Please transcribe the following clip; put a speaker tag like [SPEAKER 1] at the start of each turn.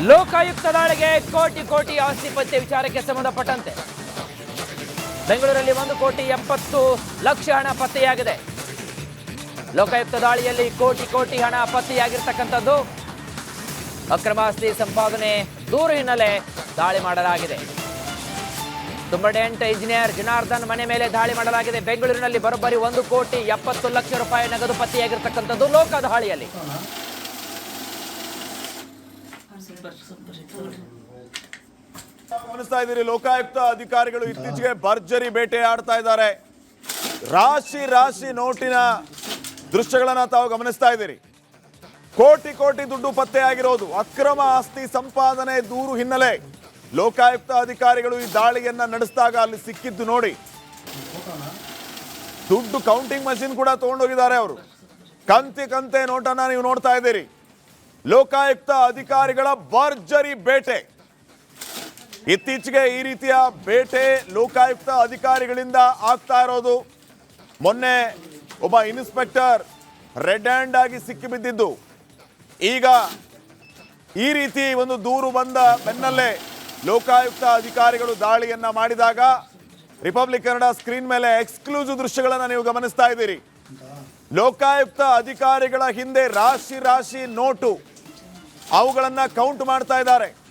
[SPEAKER 1] ಲೋಕಾಯುಕ್ತ ದಾಳಿಗೆ ಕೋಟಿ ಕೋಟಿ ಆಸ್ತಿ ಪತ್ತೆ ವಿಚಾರಕ್ಕೆ ಸಂಬಂಧಪಟ್ಟಂತೆ ಬೆಂಗಳೂರಲ್ಲಿ 1,70,00,000 ಹಣ ಪತ್ತೆಯಾಗಿದೆ. ಲೋಕಾಯುಕ್ತ ದಾಳಿಯಲ್ಲಿ ಕೋಟಿ ಕೋಟಿ ಹಣ ಪತ್ತೆಯಾಗಿರ್ತಕ್ಕಂಥದ್ದು. ಅಕ್ರಮ ಆಸ್ತಿ ಸಂಪಾದನೆ ದೂರು ಹಿನ್ನೆಲೆ ದಾಳಿ ಮಾಡಲಾಗಿದೆ. ತುಂಬಡೆಂಟ್ ಇಂಜಿನಿಯರ್ ಜನಾರ್ದನ್ ಮನೆ ಮೇಲೆ ದಾಳಿ ಮಾಡಲಾಗಿದೆ. ಬೆಂಗಳೂರಿನಲ್ಲಿ ಬರೋಬ್ಬರಿ 1,70,00,000 ರೂಪಾಯಿ ನಗದು ಪತ್ತೆಯಾಗಿರ್ತಕ್ಕಂಥದ್ದು ಲೋಕ ದಾಳಿಯಲ್ಲಿ.
[SPEAKER 2] ಗಮನಿಸ್ತಾ ಇದ್ದೀರಿ, ಲೋಕಾಯುಕ್ತ ಅಧಿಕಾರಿಗಳು ಇತ್ತೀಚೆಗೆ ಭರ್ಜರಿ ಬೇಟೆ ಆಡ್ತಾ ಇದ್ದಾರೆ. ರಾಶಿ ರಾಶಿ ನೋಟಿನ ದೃಶ್ಯಗಳನ್ನ ತಾವು ಗಮನಿಸ್ತಾ ಇದ್ದೀರಿ. ಕೋಟಿ ಕೋಟಿ ದುಡ್ಡು ಪತ್ತೆಯಾಗಿರೋದು, ಅಕ್ರಮ ಆಸ್ತಿ ಸಂಪಾದನೆ ದೂರು ಹಿನ್ನೆಲೆ ಲೋಕಾಯುಕ್ತ ಅಧಿಕಾರಿಗಳು ಈ ದಾಳಿಯನ್ನ ನಡೆಸಿದಾಗ ಅಲ್ಲಿ ಸಿಕ್ಕಿದ್ದು ನೋಡಿ. ದುಡ್ಡು ಕೌಂಟಿಂಗ್ ಮಷಿನ್ ಕೂಡ ತಗೊಂಡೋಗಿದ್ದಾರೆ ಅವರು. ಕಂತೆ ಕಂತೆ ನೋಟನ್ನ ನೀವು ನೋಡ್ತಾ ಇದ್ದೀರಿ. ಲೋಕಾಯುಕ್ತ ಅಧಿಕಾರಿಗಳ ಭರ್ಜರಿ ಬೇಟೆ. ಇತ್ತೀಚೆಗೆ ಈ ರೀತಿಯ ಬೇಟೆ ಲೋಕಾಯುಕ್ತ ಅಧಿಕಾರಿಗಳಿಂದ ಆಗ್ತಾ ಇರೋದು. ಮೊನ್ನೆ ಒಬ್ಬ ಇನ್ಸ್ಪೆಕ್ಟರ್ ರೆಡ್ ಹ್ಯಾಂಡ್ ಆಗಿ ಸಿಕ್ಕಿಬಿದ್ದಿದ್ದು, ಈಗ ಈ ರೀತಿ ಒಂದು ದೂರು ಬಂದ ಬೆನ್ನಲ್ಲೇ ಲೋಕಾಯುಕ್ತ ಅಧಿಕಾರಿಗಳು ದಾಳಿಯನ್ನ ಮಾಡಿದಾಗ ರಿಪಬ್ಲಿಕ್ ಕನ್ನಡ ಸ್ಕ್ರೀನ್ ಮೇಲೆ ಎಕ್ಸ್ಕ್ಲೂಸಿವ್ ದೃಶ್ಯಗಳನ್ನ ನೀವು ಗಮನಿಸ್ತಾ ಇದ್ದೀರಿ. ಲೋಕಾಯುಕ್ತ ಅಧಿಕಾರಿಗಳ ಹಿಂದೆ ರಾಶಿ ರಾಶಿ ನೋಟು, ಅವುಗಳನ್ನ ಕೌಂಟ್ ಮಾಡ್ತಾ ಇದ್ದಾರೆ.